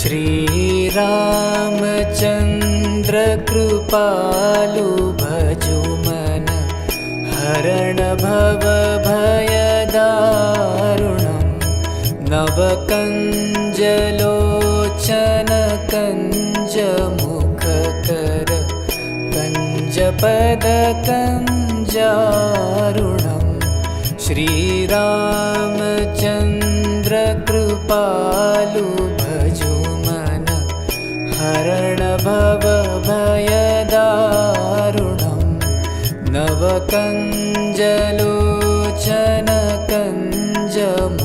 श्रीरामचन्द्र कृपालु भजु मन हरण भव भयदारुणं नवकञ्जलोचन कञ्जमुखकर कञ्जपदकञ्जारुणं श्रीरामचन्द्र कृपालु भजु मन हरण भव भयदारुणं नवकञ्जलोचन कञ्जमुखकर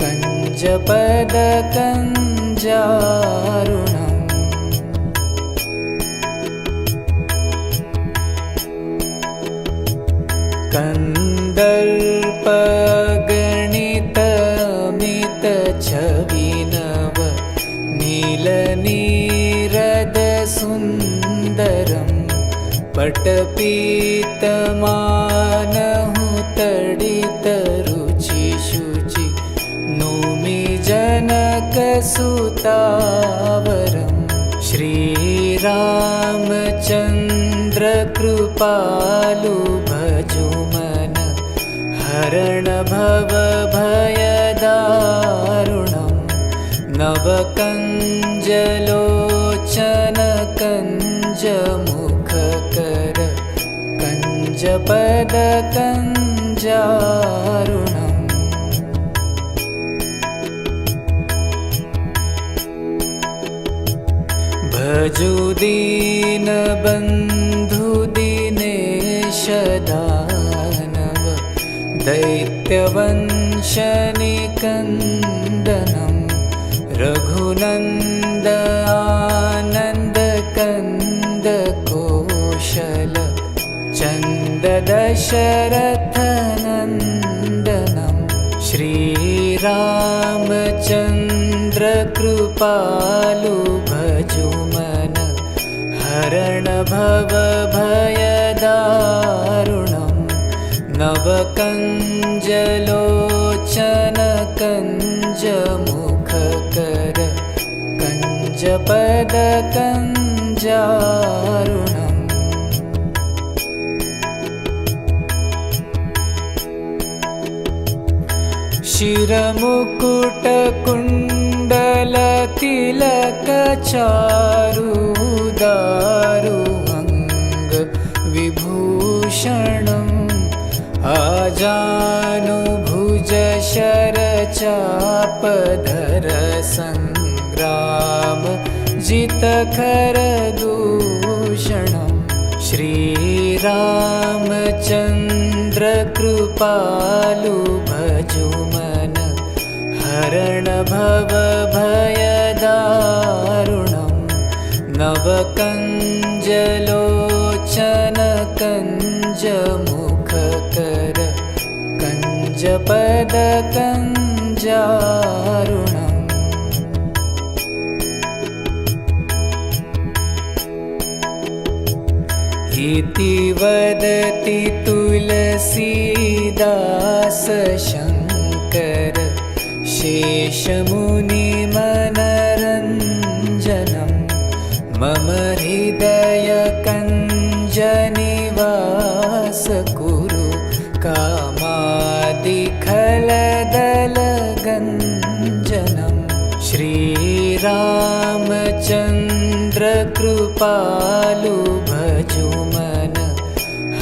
कञ्जपदकञ्जारुणम् कन्दर्पगणितमितच्छविनव नीलनीरदसुन्दरं पटपीतमानहुतडितरुचिशुचि नौमि जनकसुतावरं श्रीरामचन्द्र कृपालु भजु मन हरण भव भयदारुणं नवकञ्जलोचन कञ्जमुखकर कञ्जपदकञ्जारुणम् भजु दीनबन्धु दिनेश दानव दैत्यवंशनिकन्दनं रघुनन्द आनन्दकन्द कौशल चन्द दशरथनन्दनं श्रीरामचन्द्र कृपालु भजु मन हरण भव भयदारुणं नवकञ्जलोचन कञ्जमुखकर कञ्जपदकञ्जारुणम् शिरमुकुटकुण्डलतिलकचारुदारु अङ्गविभूषणम् आजानुभुजशरचापधर सङ्ग्राम जितखरदूषणं श्रीरामचन्द्र कृपालु भजु मन हरण भव भयदारुणं नवकञ्जलोचन कञ्जमुखकर कञ्जपदकञ्जारुणम् इति वदति तुलसीदास शङ्कर शेषमुनिमनरञ्जनं मम हृदयकञ्जनिवास कुरु कामादिखलदलगञ्जनं श्रीरामचन्द्र कृपालु भजु मन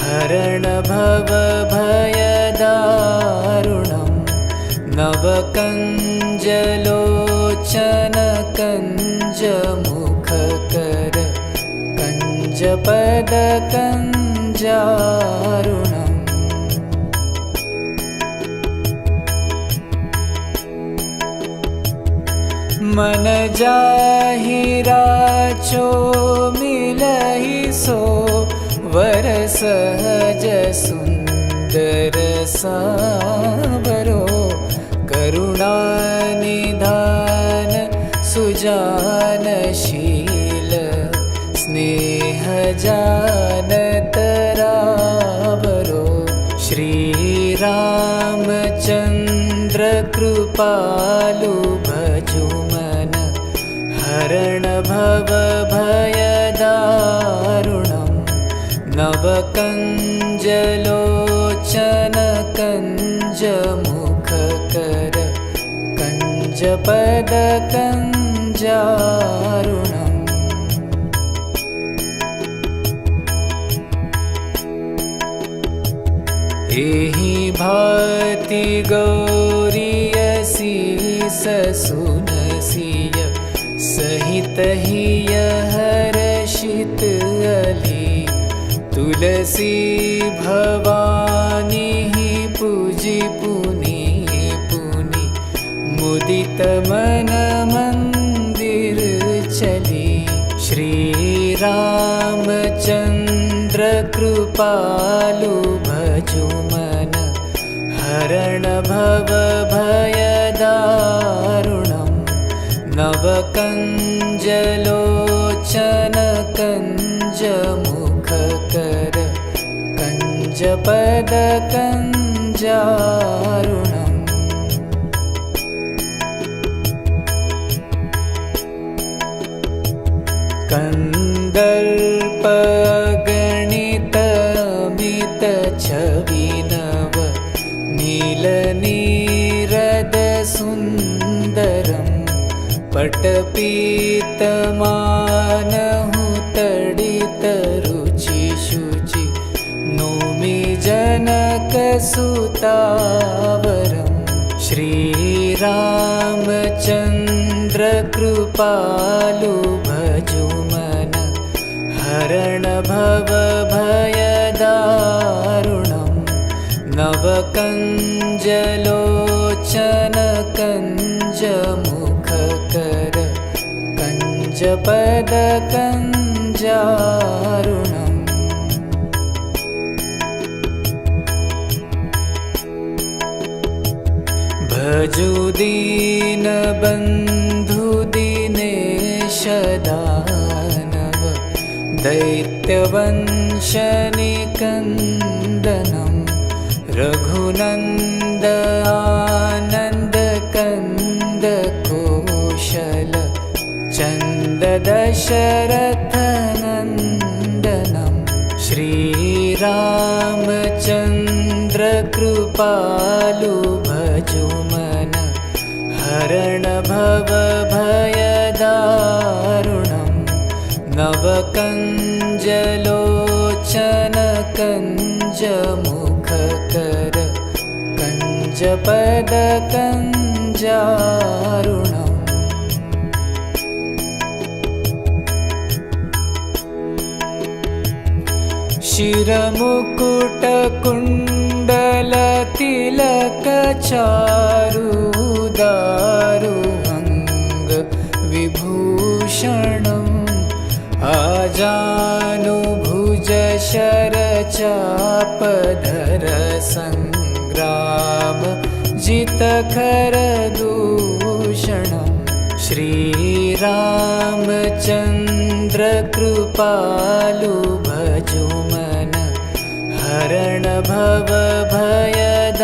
हरण भव भयदारुणं नवकञ्जलोचन कञ्जमुखकर कञ्जपदकञ्जारुणम् मन जाहि राचो मिलहि सो वर सहज सुंदर सावरो करुणानिधान सुजानशील स्नेह जानतरावरो श्रीरामचन्द्र कृपालु भजु हरण भव भयदारुणं नवकञ्जलोचन कञ्जमुखकर कञ्जपदकञ्जारुणम् एहि भाति गौरीयसी ससुनसिय सहित हिय हर्षित अली तुलसी भवानी पूजी पुनि पुनि मुदित मन मंदिर चली श्री रामचंद्र कृपालु भजु मन हरण भव भयदारुणं नवकञ्जलोचन कञ्जमुखकर कञ्जपदकञ्जारुणम् कन्दर्पगणितमित छविनव नीलनीरद सुन्दरं पटपीतमानहु तडितरुचि शुचि नौमि जनकसुतावरं श्रीरामचन्द्र कृपालु भजु मन हरण भव भयदारुणं नवकञ्जलोचन कञ्जमुखकर कञ्जपदकञ्जारुणम् भजु दीनबन्धु दिनेश दानव दैत्यवंशनिकन्दनं रघुनन्द आनन्द कन्द कौशल चन्द दशरथनन्दनं श्रीरामचन्द्र कृपालु भजु मन हरण भव भयदारुणं नवकञ्जलोचन कञ्जमुखकर कञ्जपदकञ्जारुणम् शिरमुकुटकुण्डलतिलकचारुदारु अङ्ग विभूषणम् आजानुभुज शरचापधर सङ्ग्राम जितकर दूषणम् श्रीरामचन्द्र कृपालु भजु मन हरण भव भयदारुणं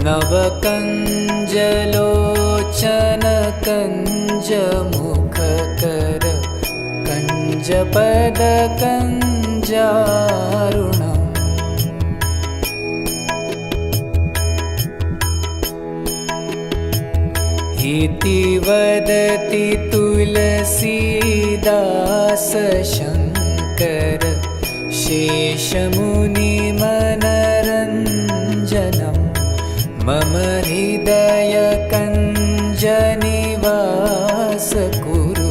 नवकञ्जलोचन कञ्जमुखकर कञ्जपदकञ्जारुणम् इति वदति तुलसीदास शङ्कर शेषमुनिमनरञ्जनं मम हृदयकञ्जनिवास कुरु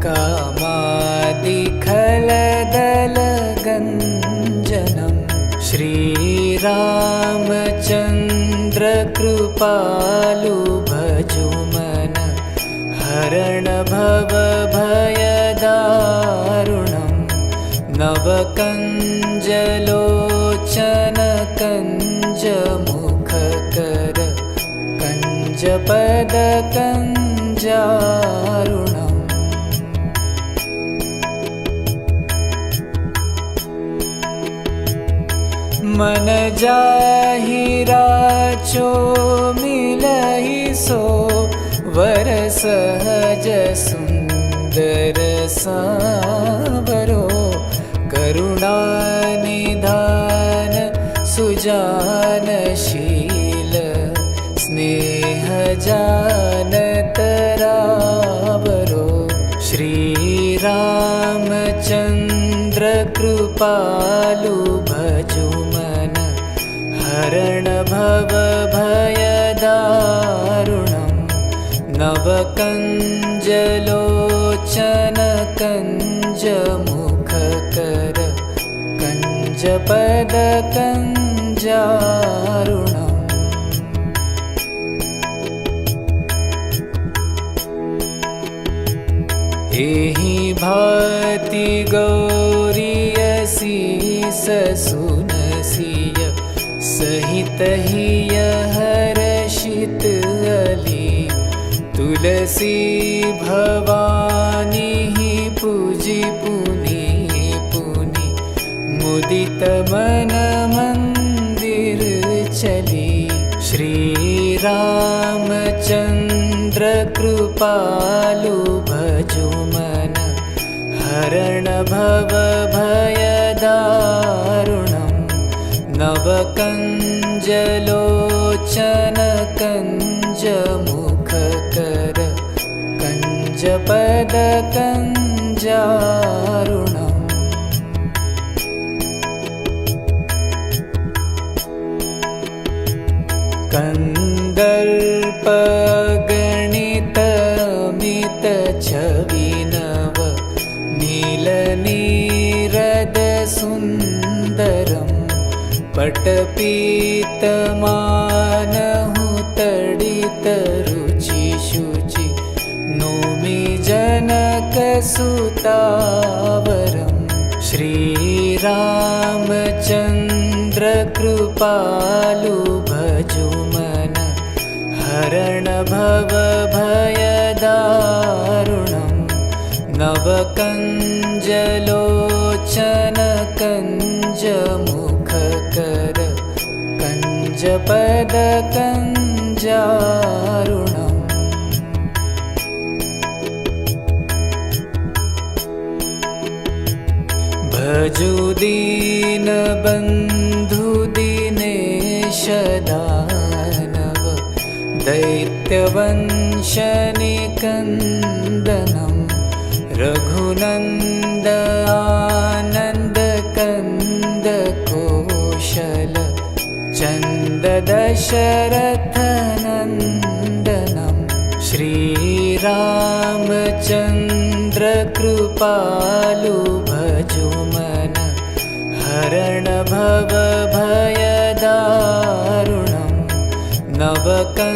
कामादिखलदलगञ्जनं श्रीरामचन्द्र कृपालु भजु मन हरण भव भयदारुणं नवकञ्जलोचन कञ्जमुखकर कञ्जपदकञ्जारुणम् मन जाहि राचो मिलहि सो वर सहज सुंदर सावरो करुणानिधान सुजानशील स्नेह जानतरावरो श्रीरामचंद्र कृपालु भजु मन हरण भव भयदारुणम् नवकञ्जलोचन कञ्जमुखकर कञ्जपद कञ्जारुणम् एहि भाति गौरीयसी ससुनसिय सहित हिय हर्षित अली तुलसी भवानी पूजी पुनि पुनि मुदित मन मंदिर चली श्रीरामचंद्र कृपालु भजु मन हरण भव भयदारुणम् नवकञ्जलोचन कञ्जमुखकर कञ्जपद कञ्जारुणम् कन्दर्पगणितमित छविनव नीलनीरद सुन्दरम् पटपीतमानहु तडित रुचि शुचि नौमि जनकसुतावरम् श्रीरामचन्द्र कृपालु भजु मन हरण भव भयदारुणम् नवकञ्जलोचन कञ्जमुखकर कञ्जपद कञ्जारुणम् भजु दीनबन्धु दिनेश दानव दैत्यवंशनिकन्दनम् रघुनन्द आनन्द कन्द कौशल चन्द दशरथ नन्दनम् श्रीरामचन्द्र कृपालु भजु मन हरण भव भयदारुणम् नवकञ्जलोचन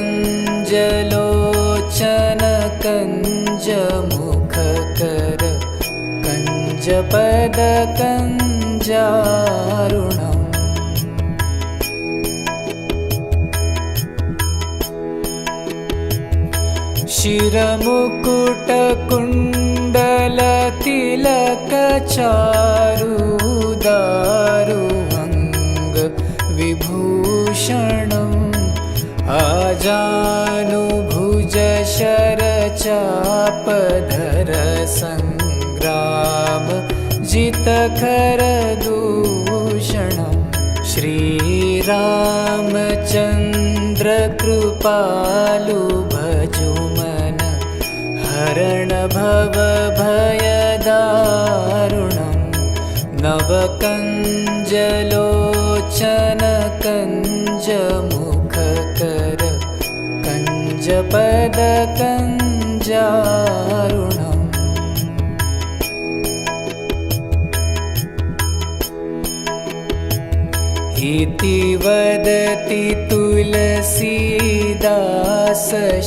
कञ्जमुखकर कञ्जपद कञ्जारुणम् शिरमुकुटकुण्डलतिलकचारुदारु अङ्ग विभूषणम् आजानुभुज शरचापधर सङ्ग्राम जितकर दूषणम् श्रीरामचन्द्र कृपालु भजु मन हरण भव भयदारुणम् नवकञ्जलोचन कञ्जमुखकर कञ्जपद कञ्जारुणम् इति वदति तुलसीदास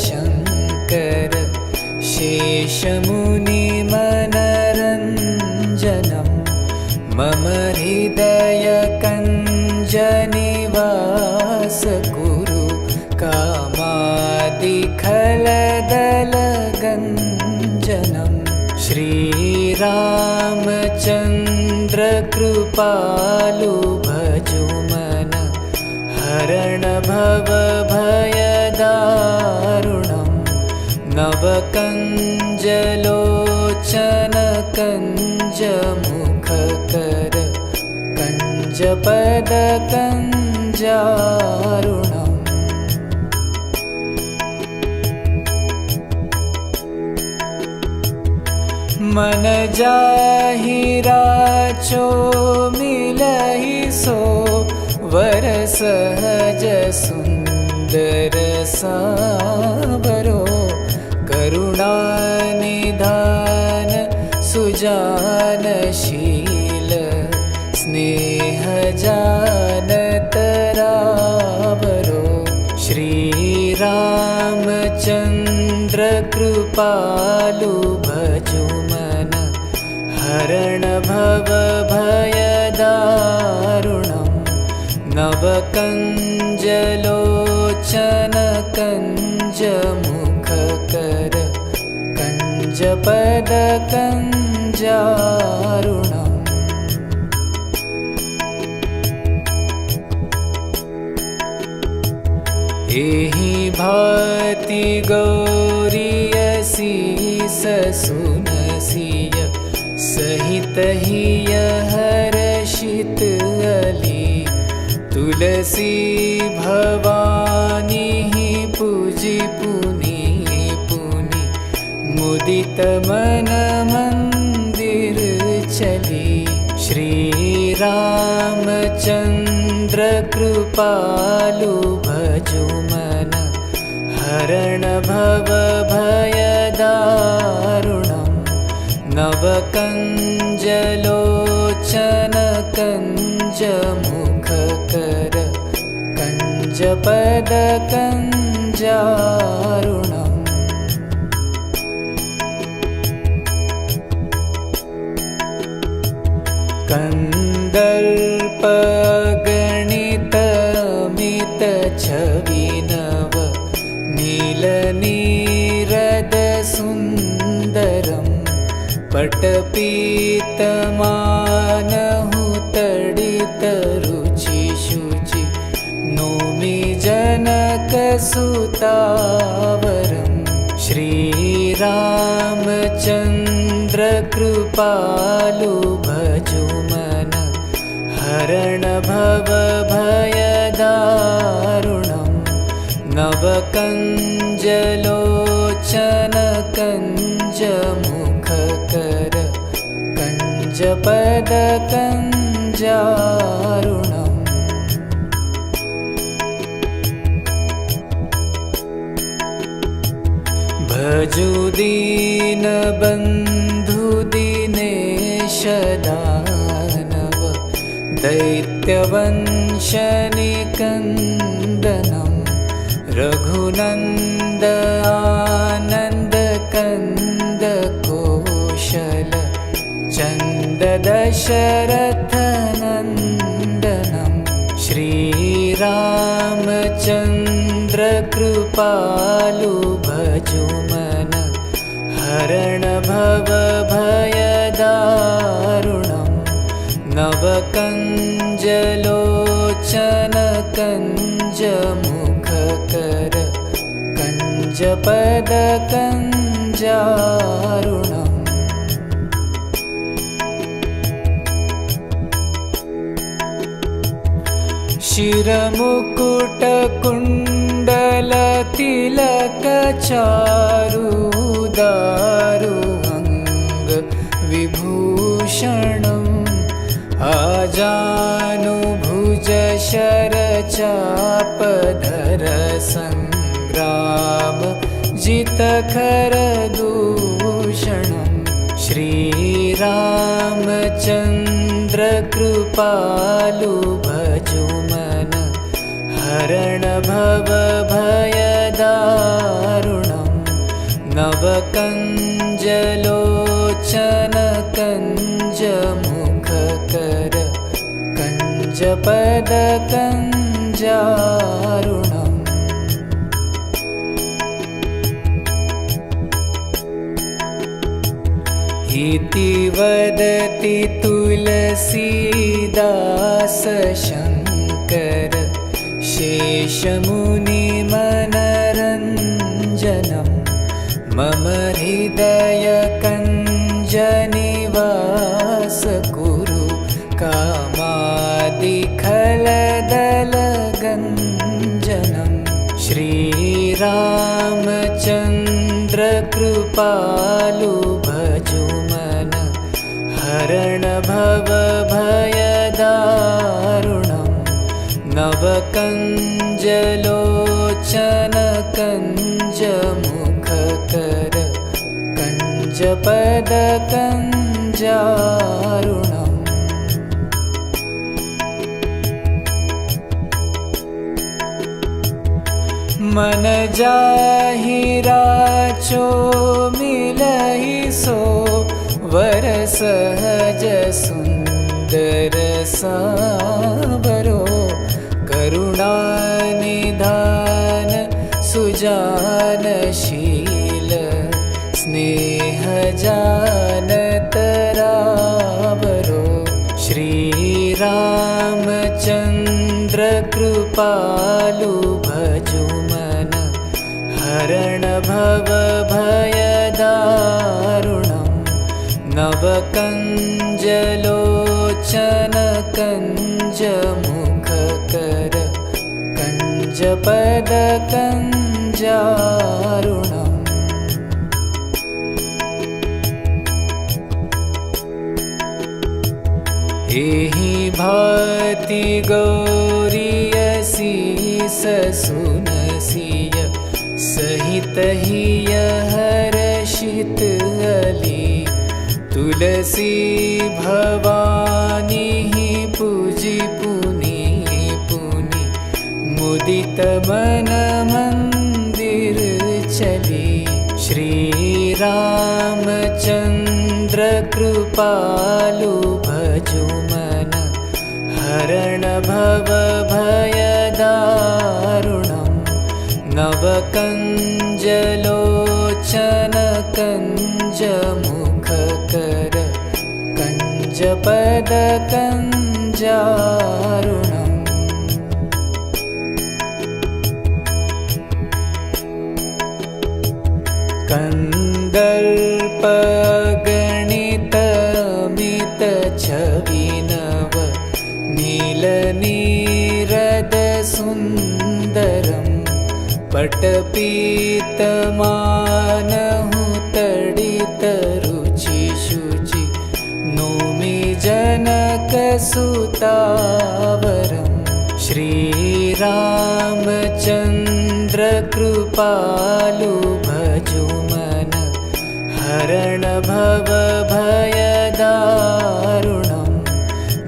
शङ्कर शेषमुनिमनरञ्जनम् मम हृदय कञ्जनिवास कुरु कामादिखलदलगञ्जनम् श्रीरामचन्द्र कृपालु भजु मन हरण भव भयदारुणम् कञ्जलोचन कञ्जमुखकर कञ्जपद कञ्जारुणम् मन जाहि राचो मिलहि सो वर सहज सुंदर सावरो करुणानिधान सुजानशील स्नेह जानतरावरो श्रीरामचन्द्र कृपालु भजो मन हरण भव भयदारुणम् नवकञ्जलोचन कञ्जमुखकर कञ्जपद कञ्जारुणम् एहि भाति गौरीयसी ससुनसिय सहित हिय हर्षित अली तुलसी भवानी पूजी पुनि पुनि मुदित मन मंदिर चली श्रीरामचन्द्र कृपालु भजो मन हरण भव भयदारुणम् नवकञ्जलोचन कञ्जमुखकर कञ्जपद कञ्जारुणम् कन्दर्पगणितमित छविनव नीलनीरद सुन्दरम् पटपीतमानहुतडित रुचि शुचि नौमि जनकसुतावरम् श्रीरामचन्द्र कृपालु भजो मन हरण भव भयदारुणम् नवकञ्जलोचन कञ्जमुखकर कञ्जपद कञ्जारुणम् भजो दीनबन्धु दिनेश दानव दैत्यवंशनिकन्दनं रघुनन्द आनन्द कन्द कौशल चन्द दशरथनन्दनं श्रीरामचन्द्र कृपालु भजो मन हरण भव भयदारुणम् नवकञ्जलोचन कञ्जमुखकर कञ्जपद कञ्जारुणम् शिरमुकुटकुण्डलतिलकचारुदारु अङ्ग विभूषणम् आजानुभुज शरचापधर सङ्ग्राम जितखर दूषणम् श्रीरामचन्द्र कृपालु भजो मन हरण भव भयदारुणम् नवकञ्जलोचन कञ्जमुखकर कञ्जपद कञ्जारुणम् इति वदति तुलसीदास शङ्कर शेषमुनिमनरञ्जनम् मम हृदय कञ्जनिवास कुरु कामादिखलदलगञ्जनं श्रीरामचन्द्र कृपालु भजुमन हरण भवभयदारुणं नवकञ्जलोचन कञ्जमुखकर कञ्जपदकञ्जारुणम् मन जाहि राचो मिलहि सो वर सहज सुंदर सावरो करुणानिधान सुजानशील स्नेह जानतरावरो श्रीरामचन्द्र कृपालु भजुमन हरण भवभयदारुणं नवकञ्जलोचन कञ्जमुखकर कञ्जपदकञ्जारुणम् एहि भाति गौरीयसी ससुनसिय सहित हिय हर्षित अली तुलसी भवानी पूजी पुनि पुनि मुदित मन मंदिर चली श्रीरामचन्द्र कृपालु भजुमन हरण भवभयदारुणं नवकञ्जलोचन कञ्जमुखकर कञ्जपदकञ्जारुणम् कन्दर्पगणितमित छविनव नीलनीरद सुन्दरं पटपीतमानहु तडितरुचिशुचि नौमि जनकसुतावरं श्रीरामचन्द्र कृपालु भजुमन हरण भवभयदारुणं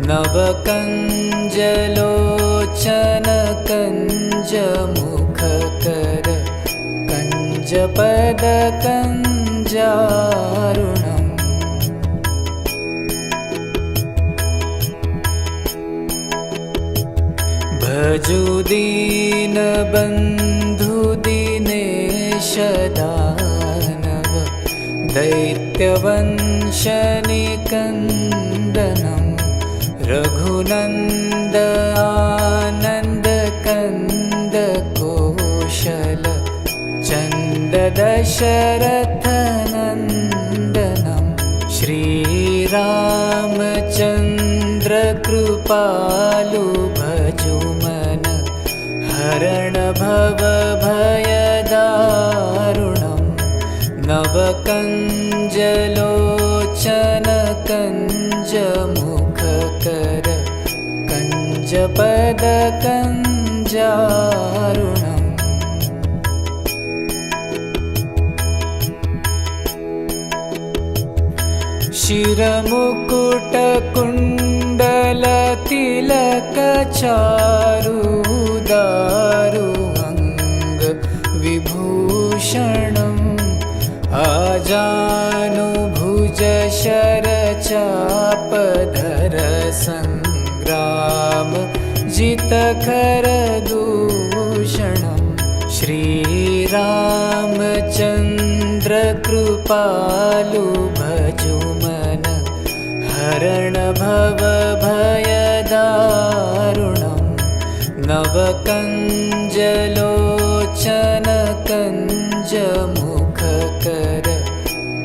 नवकञ्जलोचन कञ्जमुखकर कञ्जपदकञ्जारुणम् भजु दीनबन्धु दिनेश दानव दैत्यवंशनिकन्दनं रघुनन्द आनन्द कन्द कौशल चन्द दशरथनन्दनं श्रीरामचन्द्र कृपालु भजुमन हरण भवभयदारुणं नवकञ्जलोचन कञ्जमुखकर कञ्जपदकञ्जारुणम् शिरमुकुटकुण्डलतिलकचारुदारु अङ्ग विभूषणम् आजानुभुज शरचापधर सङ्ग्राम जितखरदूषणं श्रीरामचन्द्र कृपालु भजुमन हरण भवभयदारुणं नवकञ्जलोचन कञ्जमुख मुखकर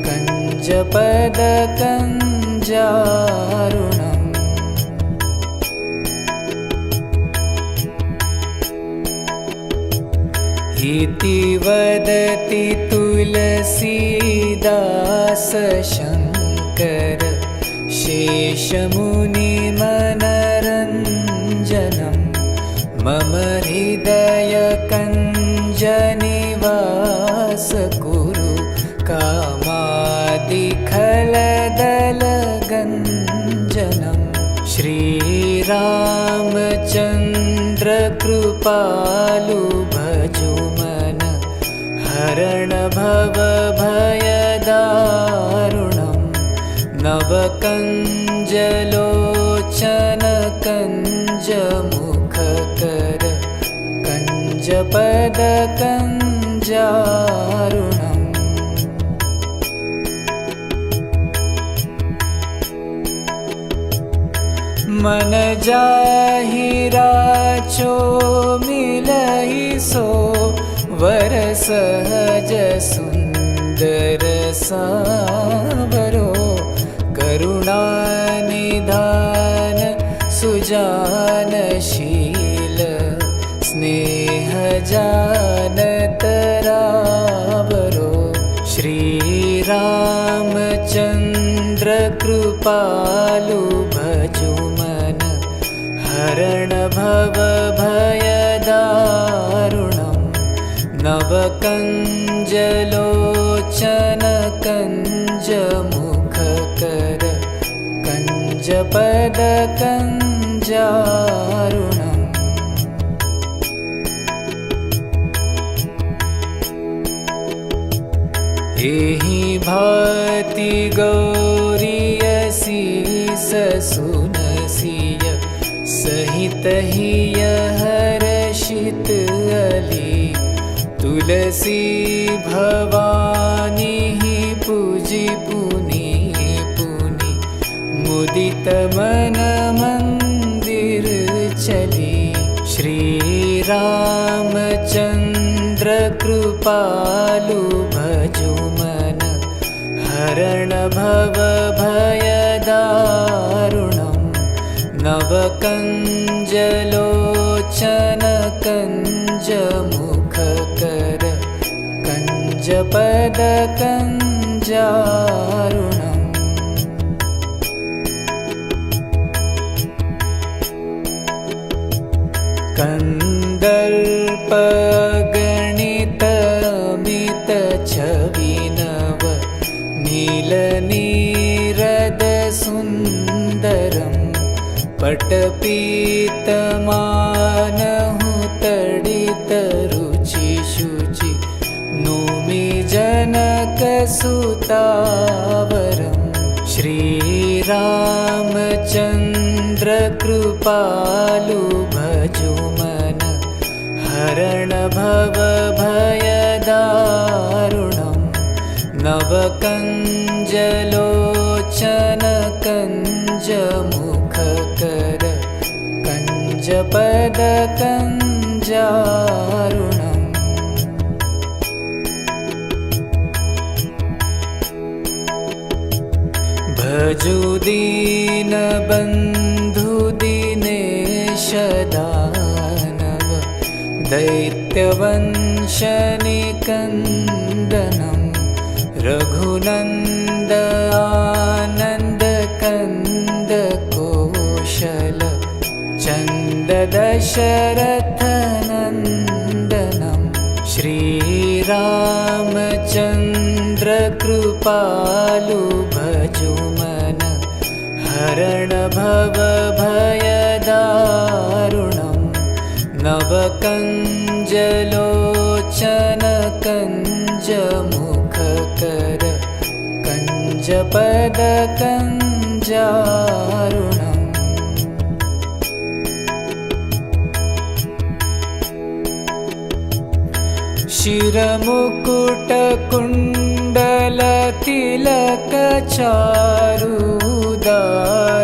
कञ्जपदकञ्जारुणम् इति वदति तुलसीदास शङ्कर शेषमुनिमनरञ्जनम् मम हृदयकञ्जनिवास कुरु कामादिखलदलगञ्जनम् श्रीरामचन्द्रकृपालु भजुमन हरण भवभयदारुणम् नवकञ्जलोचन कञ्जमुखकर कञ्जपदकञ्जारुणम् मन जाहिराचो मिलहि सो वर सहज सुंदर सावरो करुणानिधान सुजानशील स्नेह जानतरावरो श्रीरामचन्द्र कृपालु भजुमन हरण भवभयदारुणम् नवकञ्जलोचन कञ्जमुखकर कञ्जपदकञ्जारुणम् एहि भाति गौरीयसी ससुनसिय सहित हिय हर्षित अली तुलसी भवानी पूजी पुनि पुनि मुदित मन मंदिर चली श्रीरामचन्द्र कृपालु भजुमन हरण भवभयदारुणम् नवकञ्जलोचन कञ्जमुखकर कञ्जपदकञ्जारुणम् कन्दर्पगणितमित छविनव नीलनीरद सुन्दरम् पटपीतमानहु तडित रुचि शुचि नौमि जनकसुतावरम् श्रीरामचन्द्र कृपालु भजुमन हरण भवभयदारुणम् नवकञ्जलोचन कञ्जमुखकर कञ्जपदकञ्जारुणम् भजु दीनबन्धु दिनेश दानव दैत्यवंशनिकन्दनम् रघुनन्द आनन्द कन्द कौशल चन्द दशरथनन्दनम् श्रीरामचन्द्र कृपालु भजुमन हरण भवभयदारुणम् नवकञ्जलोचन कञ्जमुखकर कञ्जपदकञ्जारुणम्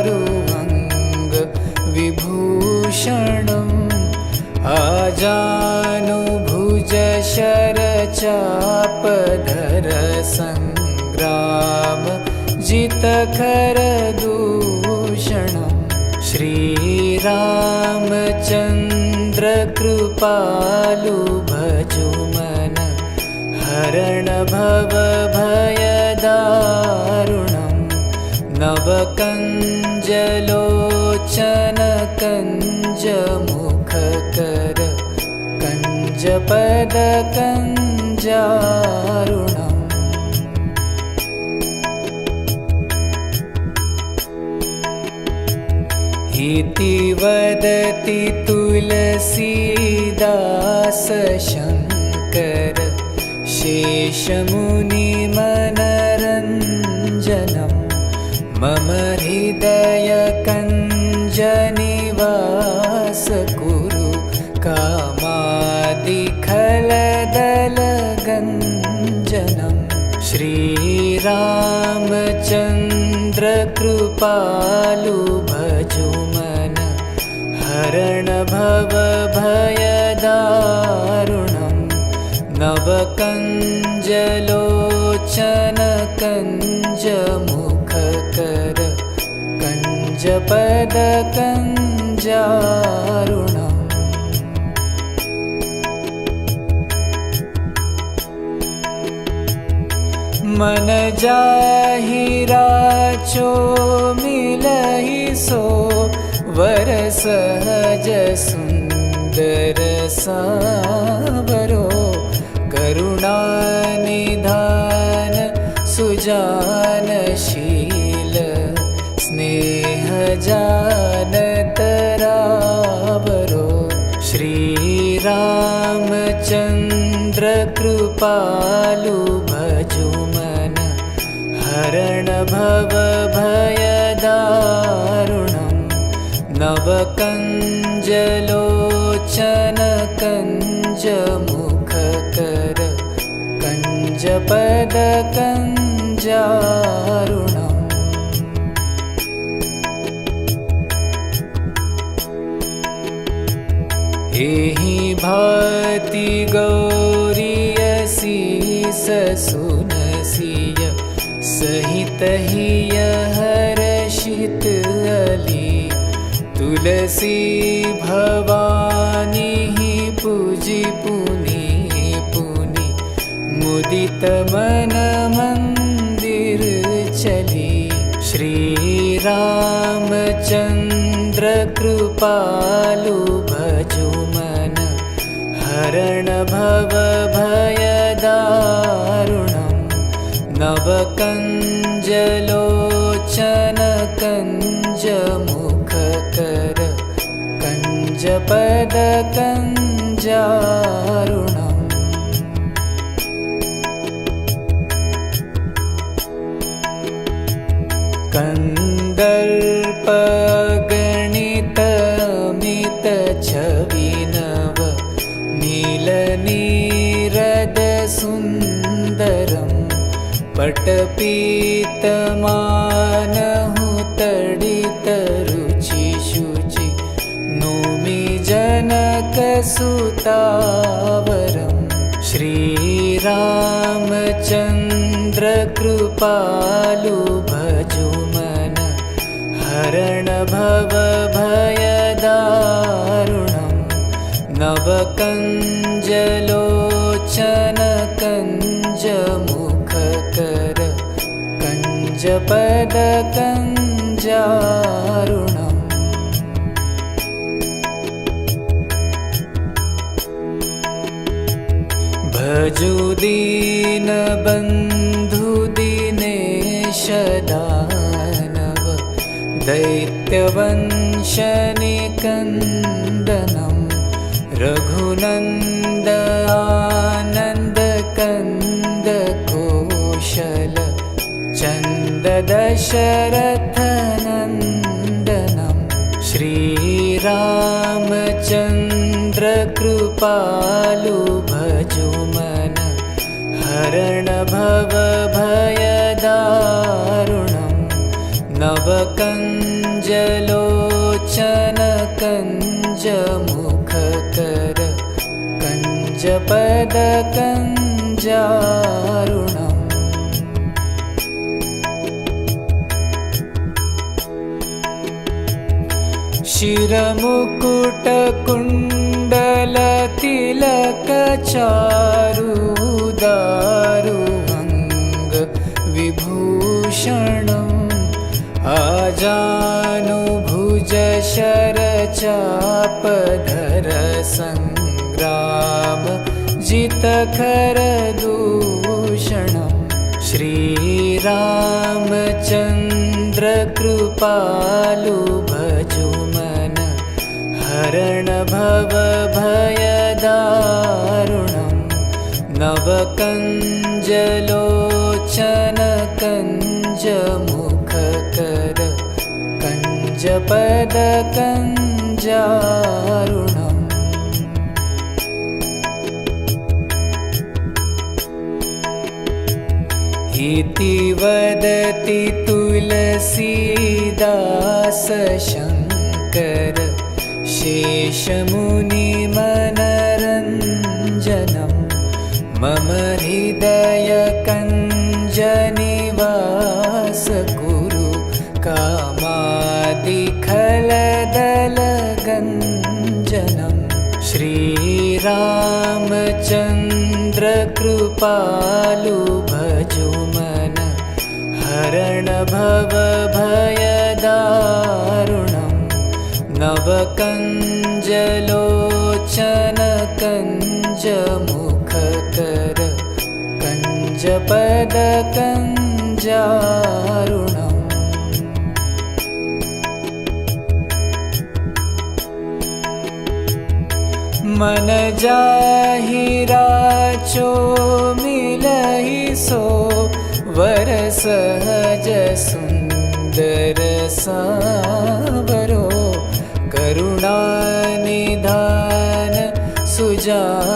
शिरमुकुटकुण्डलतिलकचारुदारुवङ्ग विभूषणम् आजानुभुज शरचाप तापधर संग्राम जितखर दूषणम् श्रीरामचन्द्र कृपालु भजुमन हरण भव भयदारुणम् नवकञ्जलोचन कञ्जमुखकर कञ्जपद कञ्जारुणम् इति वदति तुलसीदास शङ्कर शेषमुनिमनरञ्जनम् मम हृदय कञ्जनिवास कुरु कामादिखलदलगञ्जनम् श्रीरामचन्द्र कृपालु भजुमन हरण भव भयदारुणम् नवकञ्जलोचन कञ्जमुखकर कञ्जपद कञ्जारुणम् मन जाहि राचो मिलहि सो वर सहज सुंदर सावरो करुणानिधान सुजानशील स्नेह जानतरावरो श्रीरामचन्द्र कृपालु भजुमन हरण भव भयदारुणम् नवकञ्जलोचन कञ्जमुखकर कञ्जपद कञ्जारुणम् एहि भाति गौरीयसी ससुनसिय सहित हिय हर्षित अली तुलसी भवानी पूजि पुनि पुनि मुदित मन मंदिर चली श्रीरामचन्द्र कृपालु भजुमन हरण भव भयदारुणम् नवकञ्जलोचन कञ्जमुखकर कञ्जपद कञ्जारुणम् कन्दर्पगणितमित छविनव नीलनीरद सुन्दरम् पटपीतमानहु तडित रुचि शुचि नौमि जनकसुतावरम् श्रीरामचन्द्र कृपालु भजुमन हरण भव भयदारुणम् नवकञ्जलोचन कञ्जमुखकर कञ्जपद कञ्जारुणम् भजु दीनबन्धु दिनेश दानव दैत्यवंशनिकन्दनं रघुनन्द आनन्द कन्द कौशल चन्द दशरथनन्दनं श्रीरामचन्द्र कृपालु भजुमन हरण भव भयदारुणम् नवकञ्जलोचन कञ्जमुखकर कञ्जपद कञ्जारुणम् शिरमुकुटकुण्डलतिलकचारुदारुअङ्ग विभूषणम् आजानुभुजशरचापधर सङ्ग्राम जितखरदूषणम् श्रीरामचन्द्रकृपालु भजुमन हरण भवभयदारुणम् नवकञ्जलोचन कञ्जमुखकर कञ्जपदकञ्जारुणम् इति वदति तुलसीदास शङ्कर शेषमुनिमनरञ्जनम् मम हृदयकञ्जनिवास कुरु कामादिखलदलगञ्जनम् श्रीरामचन्द्रकृपालु भजुमन हरण भवभयदारुणम् नवकञ्जलोचन कञ्जमुखकर कञ्जपदकञ्जारुणम् मन जाहिराचो मिलहि सो वर सहज सुंदर सावरो करुणानिधान सुजानशील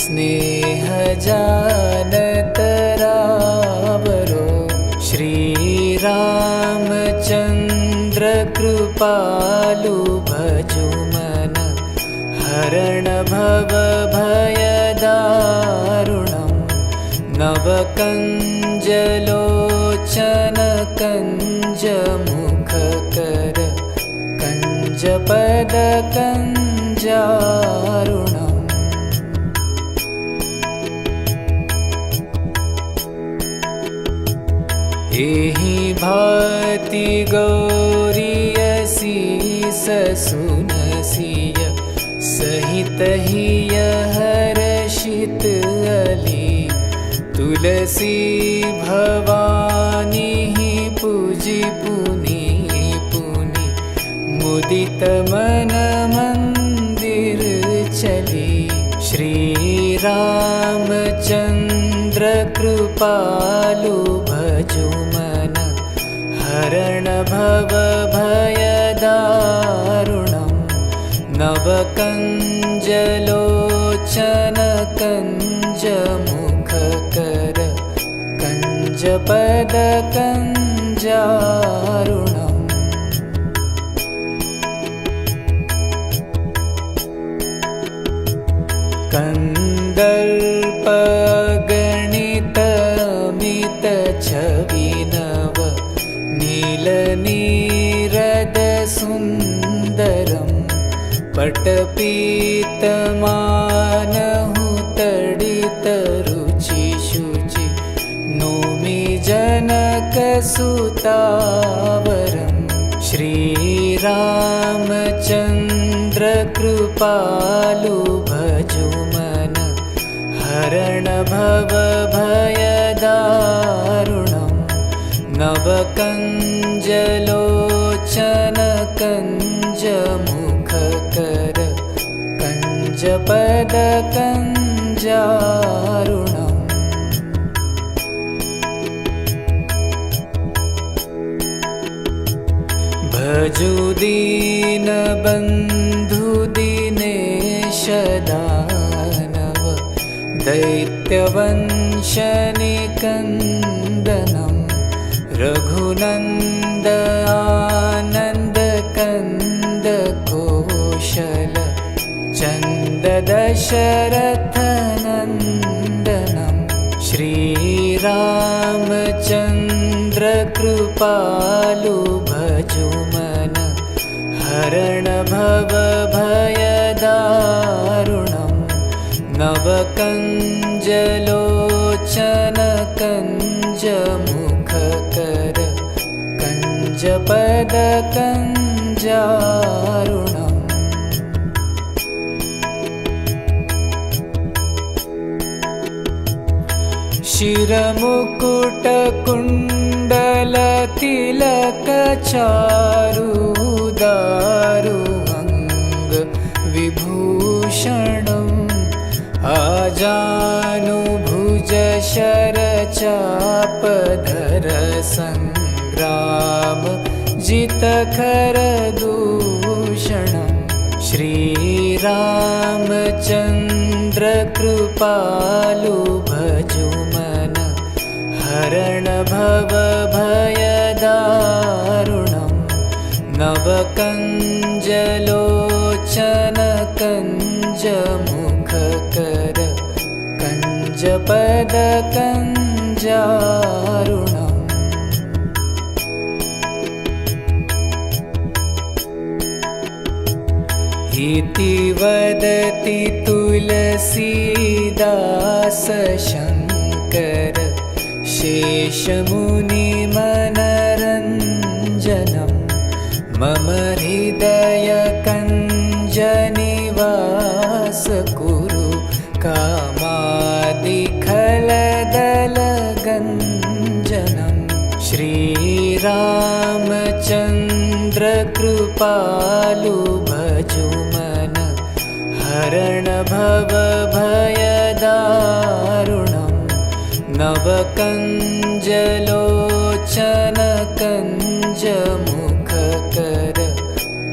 स्नेह जानतरावरो श्रीरामचन्द्रकृपालु भजुमन हरण भवभयदारुणम् नवकञ्जलोचन कञ्जमुखकर कञ्जपदकञ्जारुणम् एहि भाति गौरीयसी ससुनसिय सहित हिय हर्षित अली तुलसी भवानी पूजि पुनि पुनि मुदित मन मंदिर चली श्रीरामचन्द्रकृपालु भजुमन हरण भवभयदारुणम् नवकञ्जलोचन कञ्जमुखकर कञ्जपदकञ्जारुणम् कन्दर्पगणितमितछविनव नीलनीरदसुन्दरम् पटपीतमानहुतडितरुचिशुचि नौमि जनकसुतावरम् श्रीरामचन्द्रकृपालु भजुमन हरण भवभयदारुणम् नवकञ्जलोचन कञ्जमुखकर कञ्जपदकञ्जारुणम् भजु दीनबन्धु दिनेश दानव दैत्यवंशनिकन्दनं रघुनन्द आनन्द कन्द कौशल चन्द दशरथनन्दनं श्रीरामचन्द्रकृपालु भजुमन हरण भवभयदारुणं नवकञ्जलोचन कञ्जमुखकर कञ्जपदकञ्जारुणम् शिरमुकुटकुण्डलतिलकचारुदारु अङ्गविभूषणम् आजानुभुजशरचापधर सङ्ग्राम जितखरदूषणम् श्रीरामचन्द्रकृपालु भजुमन हरण भवभयदारुणं नवकञ्जलोचन कञ्जमुखकर कञ्जपदकञ्जारुणम् इति वदति तुलसीदास शङ्कर शेषमुनिमनरञ्जनं मम हृदयकञ्जनिवास कुरु कामादिखलदलगञ्जनं श्रीरामचन्द्रकृपालु भजुमन हरण भवभयदारुणं नवकञ्जलोचन कञ्जमुखकर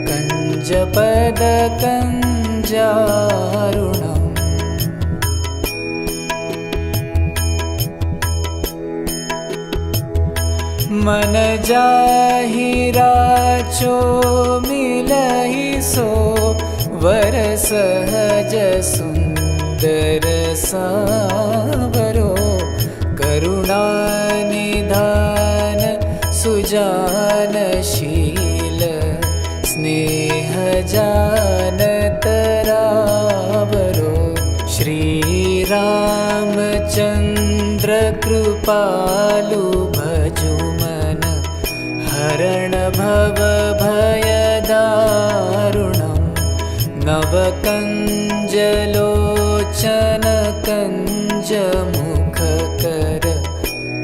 कञ्जपदकञ्जारुणम् मन जाहिराचो मिलहि सो वर सहज सुंदर सावरो करुणानिधान सुजानशील स्नेह जानतरावरो श्रीरामचन्द्रकृपालु भजुमन हरण भवभयदारुणं नवकञ्जलोचन कञ्जमुखकर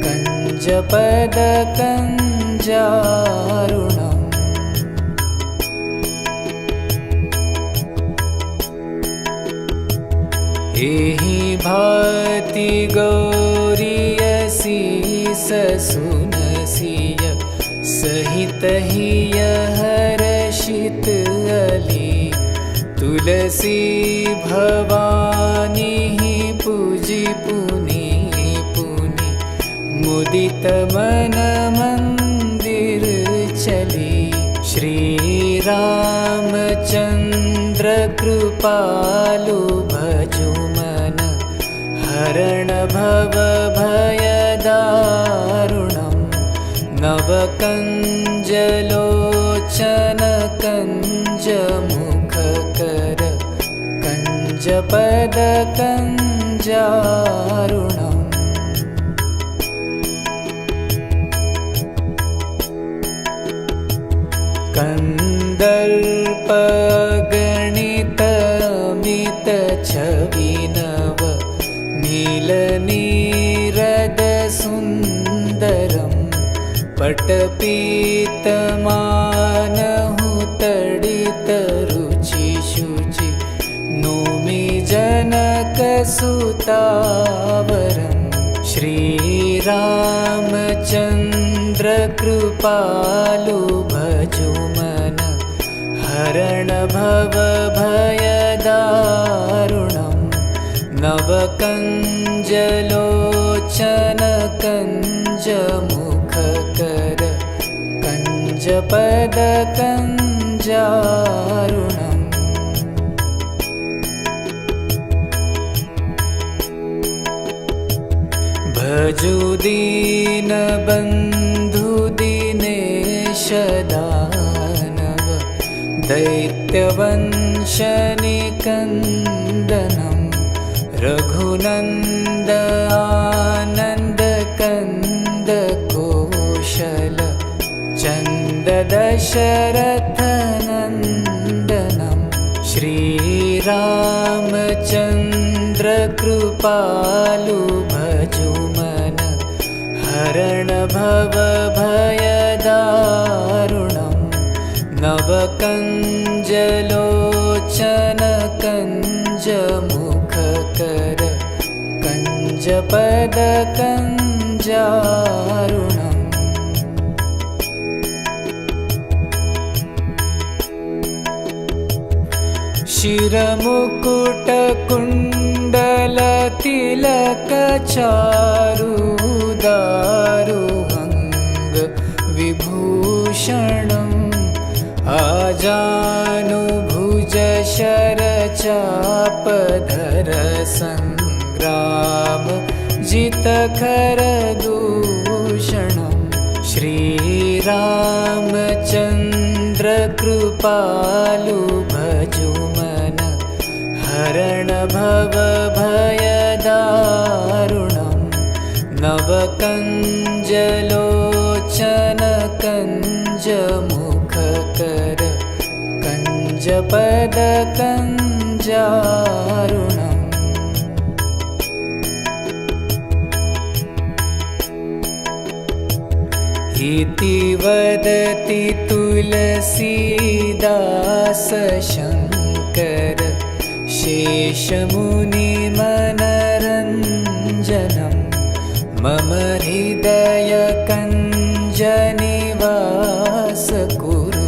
कञ्जपदकञ्जारुणम् एहि भाति गौरीयसी ससुनसिय सहित हिय हर्षित अली तुलसी भवानी पूजी पुनि पुनि मुदित मन मंदिर चली श्रीरामचन्द्रकृपालु भजुमन हरण भवभयदारुणं नवकञ्जलोचन कञ्जमुखकर कञ्जपदकञ्जारुणम् कन्दर्पगणितमित छविनव नीलनीरद सुन्दरं पटपीतमानहुतडितरुचिशुचि नोमि जनकसुतावरं श्रीरामचन्द्रकृपालु भजुमन हरण भवभयदारुणं नवकञ्जलोचन कञ्जमुखकर कञ्जपदकञ्जारुणम् भजु दीनबन्धु दिनेश दानव दैत्यवंशनिकन्दनं रघुनन्द आनन्द कन्द कौशल चन्द दशरथनन्दनं श्रीरामचन्द्र कृपालु भजु मन हरण भव भयदारुणं नवकञ्जलोचन कञ्जमुखकर कञ्जपद कञ्जारुणम् शिरमुकुटकुण्डलतिलकचारुदारुहङ्ग विभूषणम् आजानुभुज शरचापधर सङ्ग्राम जितखरदूषणं श्रीरामचन्द्र कृपालु भजु मन हरण भव भयदारुणं नवकञ्जलोचन कञ्जमुखकर कञ्जपद कञ्जारुणम् इति वदति तुलसीदास शङ्कर शेषमुनिमनरञ्जनं मम हृदयकञ्जनिवास कुरु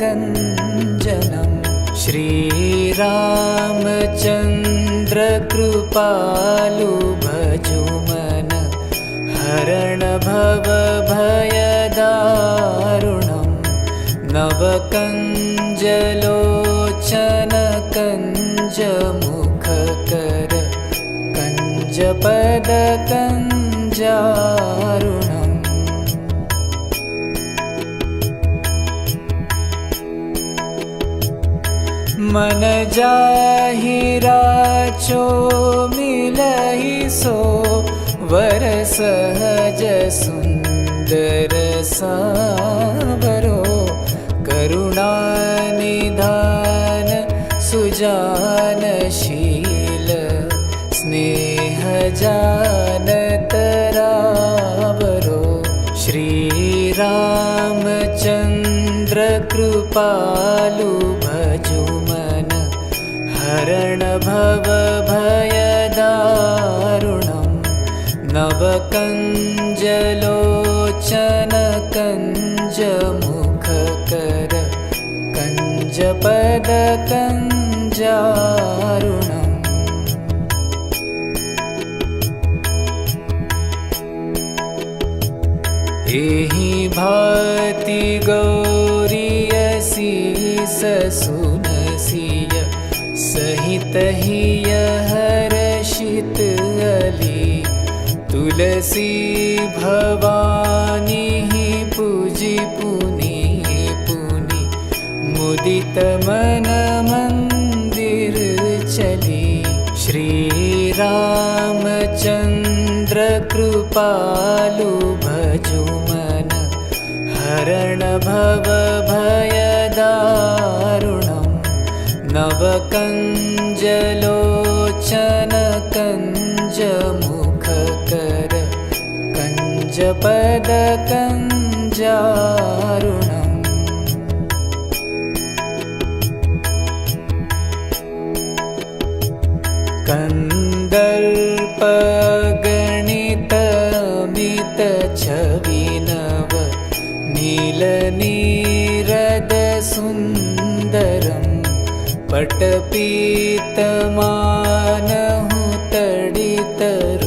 कामादिखलदलगञ्जनं श्रीरामचन्द्र कृपालु भजु मन हरण भव भयदारुणं नवकञ्जलोचन कञ्जमुखकर कञ्जपद कञ्जारुणम् मन जाहिराचो मिलहि सो वर सहज सुंदर सावरो करुणानिधान सुजानशील स्नेह जानतरावरो श्रीरामचन्द्र कृपालु भजु मन हरण भव भयदारुणं नवकञ्जलोचन कञ्जमुखकर कञ्जपद कञ्जारुणम् एहि भाति गौरीयसी ससुनसिय सहित हिय हर्षित अली तुलसी भवानी पूजि पुनि पुनि मुदित मन मंदिर चली श्रीरामचन्द्र कृपालु भजु मन हरण भव भयदारुणं नवकञ्जलोचन कञ्जमुखकर कञ्जपद कञ्जारुणम् कन्दर्पगणितमित छविनव नीलनीरद सुन्दरं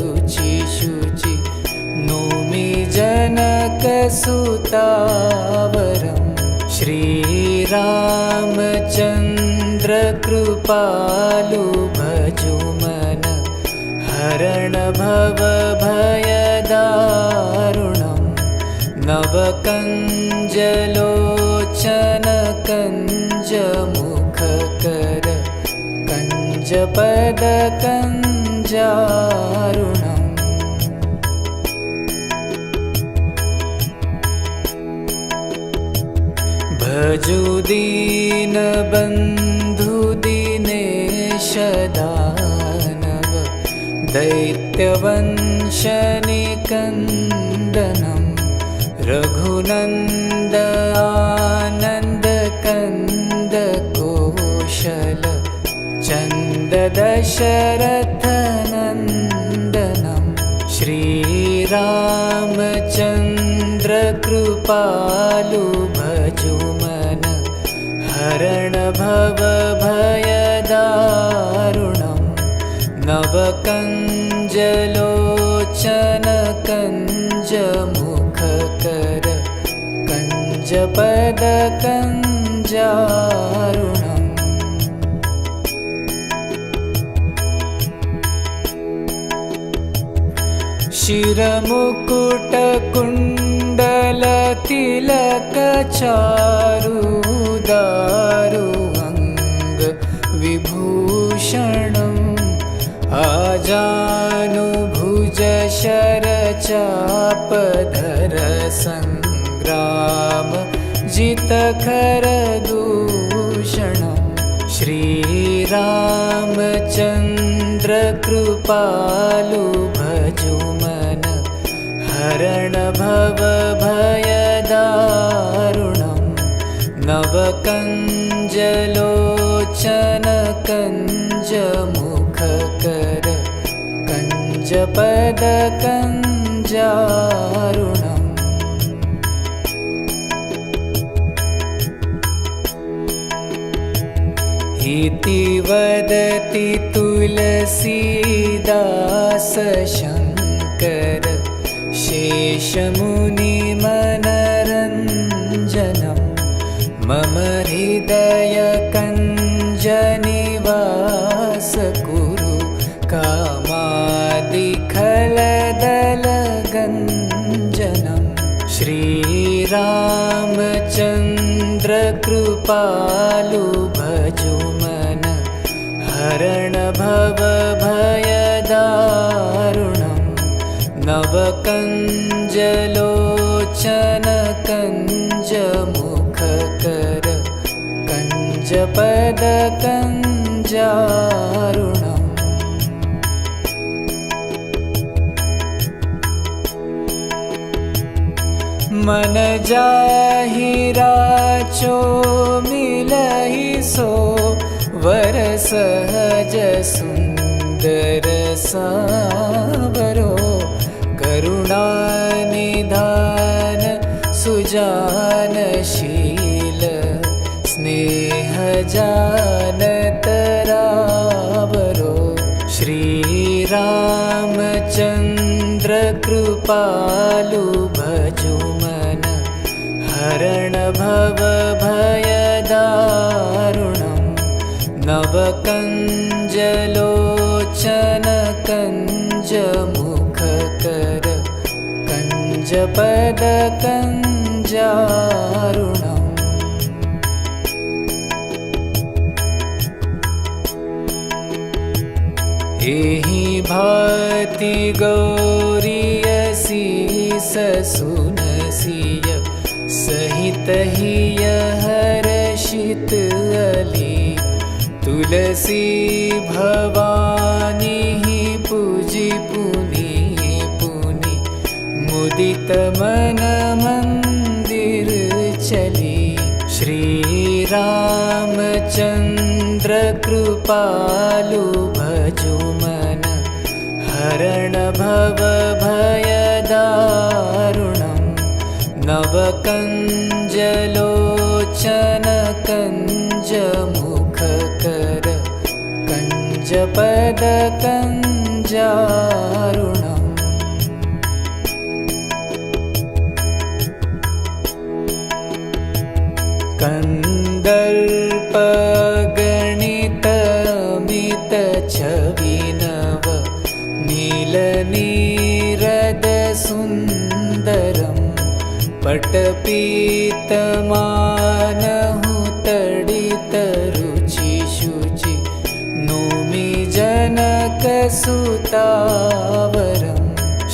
पटपीतमानहुतडितरुचिशुचि नौमि जनकसुतावरं श्रीरामचन्द्र कृपालु भजु मन हरण भवभयदारुणं नवकञ्जलोचन कञ्जमुखकर कञ्जपदकञ्जारुणम् भजु दीनबन्धु दिनेश दानव दैत्यवंशनिकन्दनं रघुनन्द आनन्द कन्द कौशल चन्द दशरथनन्दनं श्रीरामचन्द्र कृपालु भजु मन हरण भवभयदारुणं नवकञ्जलोचन कञ्जमुखकर कञ्जपदकञ्जारुणम् शिरमुकुटकुण्डलतिलकचारुदारु अङ्ग विभूषणम् आजानुभुज शरचापधर सङ्ग्राम जितखरदूषणम् श्रीरामचन्द्र कृपालु भजु मन हरण भवभयदारुणं नवकञ्जलोचन कञ्जमुखकर कञ्जपदकञ्जारुणम् इति वदति तुलसीदास शङ्कर शेषमुनिमनरञ्जनं मम हृदयकञ्जनिवास कुरु कामादिखलदलगञ्जनं श्रीरामचन्द्र कृपालु भजु मन हरण भवभयदारुणं नवकञ्जलोचन कञ्जमुखकर कञ्जपदकञ्जारुणम् मन जाहिराचो मिलहि सो वर सहज सुंदर सावरो करुणानिधान सुजानशील स्नेह जानतरावरो श्रीरामचन्द्र कृपालु भजु मन हरण भवभयदारुणं नवकञ्जलोचन कञ्जमुखकर कञ्जपदकञ्जारुणम् एहि भाति गौरीयसी ससुनसिय सहित हिय हर्षित अली तुलसी भवानी पूजि पुनि पुनि मुदित मन मंदिर चली श्रीरामचन्द्र कृपालु भजु मन हरण भवभयदारुणं नवकञ्जलोचन कञ्जमुखकर कञ्जपदकञ्जारुणम् कन्दर्पगणितमितछविनव पीतमानहु तडित रुचि शुचि नोमि जनकसुतावरम्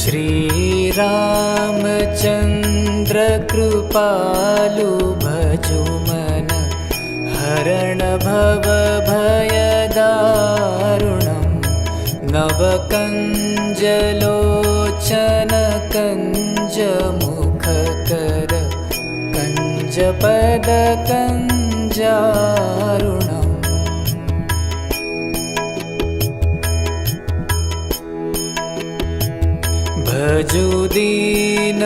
श्रीरामचन्द्र कृपालु भजुमन हरण भवभयदारुणम् नवकञ्जलोचन कञ्जमुखकर कञ्जपदकञ्जारुणम् भजु दीनबन्धु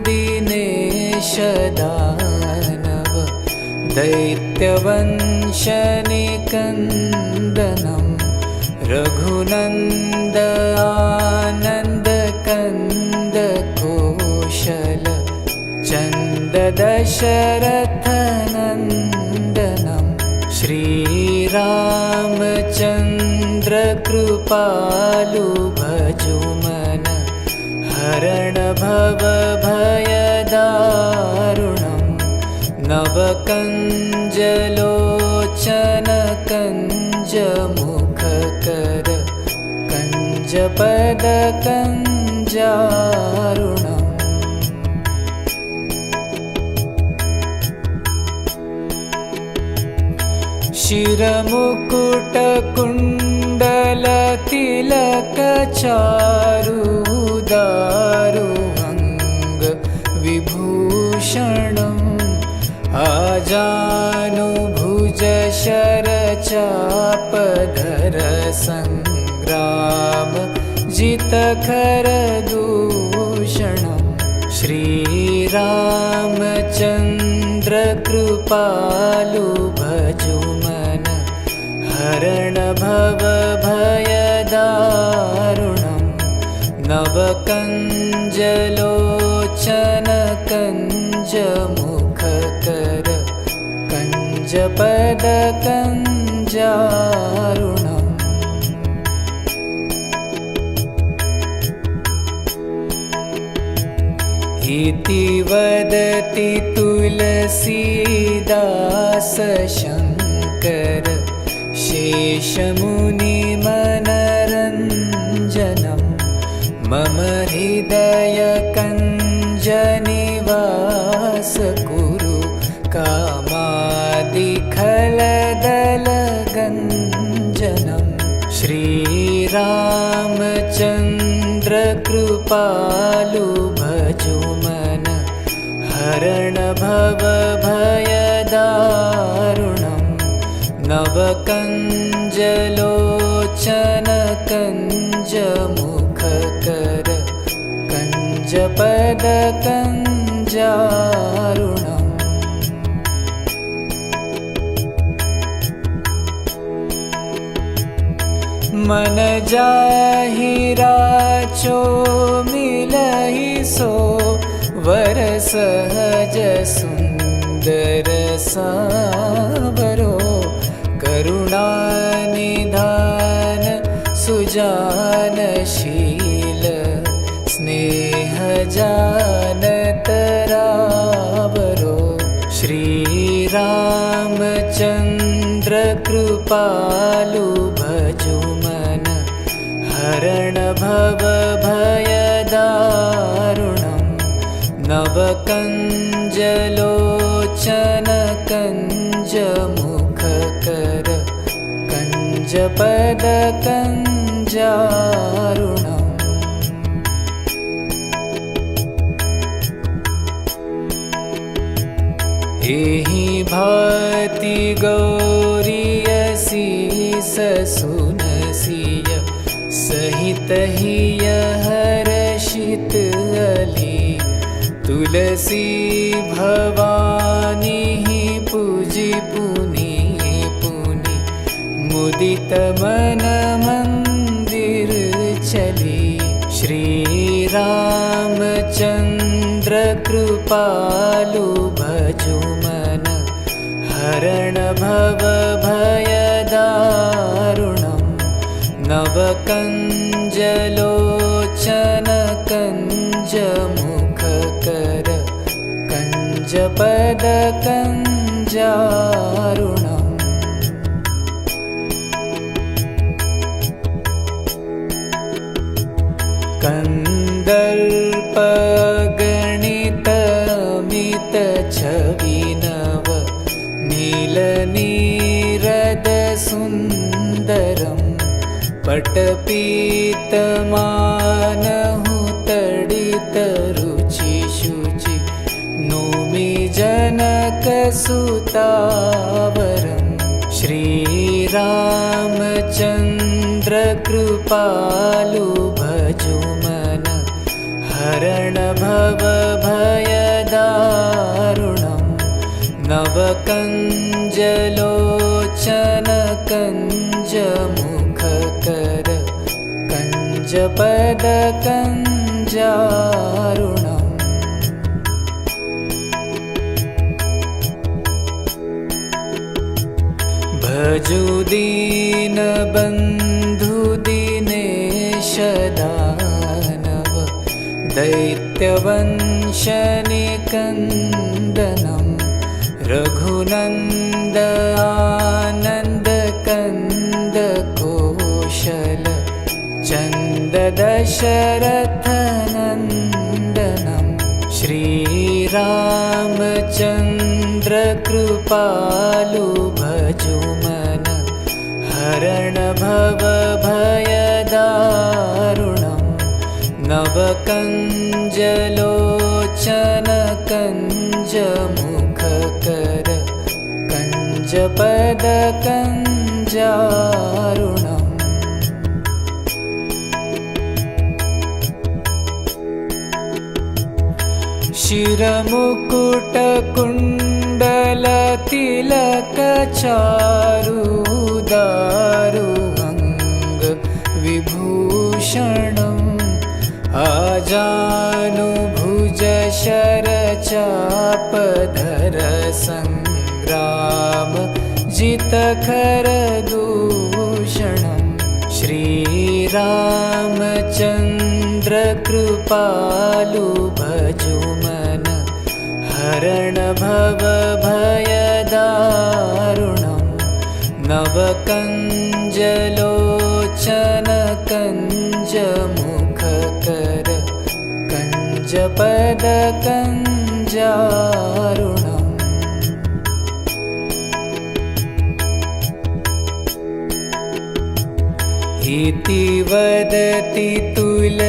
दिनेश दानव दैत्यवंशनिकन्दनं रघुनन्द आनन्द कन्द कौशल चन्द दशरथनन्दनं श्रीरामचन्द्र कृपालु भजुमन हरण भवभयदारुणम् नवकञ्जलोचन कञ्जमुखकर कञ्जपदकञ्जारुणम् शिरमुकुटकुण्डलतिलकचारुदारु अङ्ग विभूषणम् आजानुभुज शरचापधर सङ्ग्राम जितखर दूषणम् श्रीरामचन्द्र कृपालु भजुमन हरण भवभयदारुणम् नवकञ्जलोचन कञ्जमुखकर कञ्जपदकञ्जारुणम् इति वदति तुलसीदास शङ्कर शेषमुनिमनरञ्जनम् मम हृदयकञ्जनिवास कुरु कामादिखलदलगञ्जनम् श्रीरामचन्द्र कृपालु भजुमन हरण भवभयदारुणम् नवकञ्जलोचन कञ्जमुखकर कञ्जपदकञ्जारुणम् मन जाहि राचो मिलहि सो वर सहज सुंदर सावरो करुणानिधान सुजानशील स्नेह जानतरावरो श्रीरामचन्द्र कृपालु भजुमन हरण भवभयदारुणम् नवकञ्जलोचन कञ्जमुखकर कञ्जपदकञ्जारुणम् एहि भाति गौरीयसी ससुनसिय सहित हिय हर्षित अली तुलसी भवानी पूजि पुनि पुनि मुदित मन मंदिर चली श्रीरामचन्द्र कृपालु भजुमन हरण भवभयदारुणम् नवकञ्जलोचन कञ्जमुखकर कञ्जपदकञ्जारुणम् कन्दर्पगणितमितच्छविनव नीलनीरदसुन्दरम् पटपीतमानहुतडितरुचिशुचि नौमि जनकसुतावरम् श्रीरामचन्द्रकृपालु भजुमन हरण भवभयदारुणम् नवकञ्जलोचन कञ्जमुखकर कञ्जपदकञ्जारुणम् भजु दीनबन्धुदिनेश दानव दैत्यवंशनिकन्दनं रघुनन्द आनन्दकन्दकोशल चन्ददशरथनन्दनं श्रीरामचन्द्रकृपालु भजुमन हरण भवभयदारुणम् नवकञ्जलोचन कञ्जमुखकर कञ्जपदकञ्जारुणम् शिरमुकुटकुण्डलतिलकचारुदारु अङ्गविभूषणम् आजानुभुजशरचापधर सङ्ग्राम जितखरदूषणम् श्रीरामचन्द्रकृपालु भजुमन हरण भवभयदारुणम् नवकञ्जलोचन कञ्जमुखकर कञ्जपदकञ्जारुणम् इति वदति तुलसीदास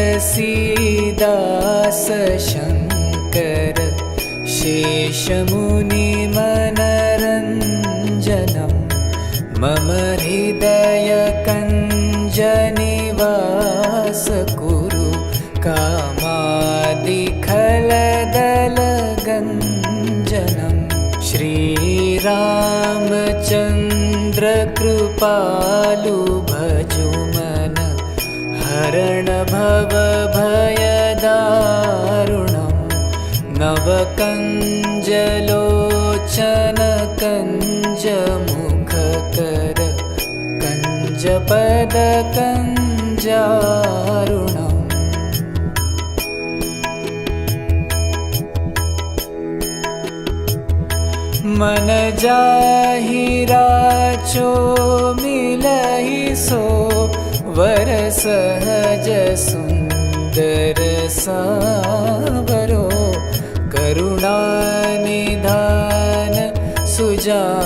शङ्कर शेषमुनिमनरञ्जनम् मम हृदयकञ्जनिवास कुरु कामादिखलदलगञ्जनम् श्रीरामचन्द्रकृपालु भजुमन हरण भवभयदारुणम् नवकञ्जलोचन कञ्जमुखकर कञ्जपदकञ्जारुणम् मन जाहिराचो मिलहि सो वर सहज सुंदर सावरो करुणानिधान सुजानशील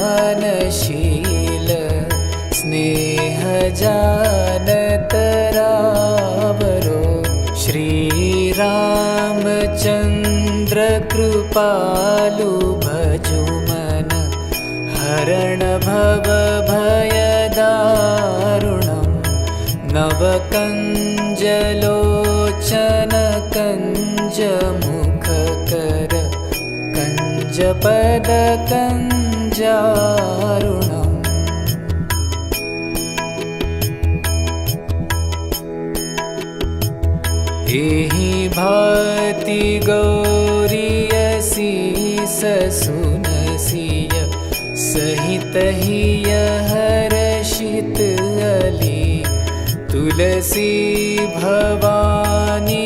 स्नेह जानतरावरो श्रीरामचन्द्रकृपालु भजुमन हरण भवभयदारुणम् नवकञ्जलोचन कञ्जमुखकर कञ्जपदकञ्जारुणम् एहि भाति गौरीयसी ससुनसिय सहित हिय हर्षित अली तुलसी भवानी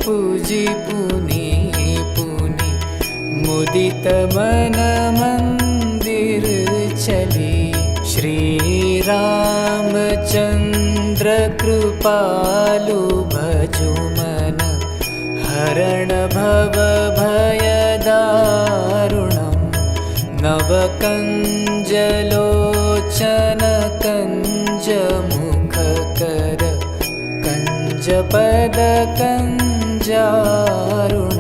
पूजि पुनि पुनि मुदित मुदित मन मंदिर चली। श्री रामचंद्र कृपालु भजु मन, हरण भव भय दारुणम्। नवकञ्जलोचन कञ्ज मुखकर, कञ्ज पद कञ्जारुण।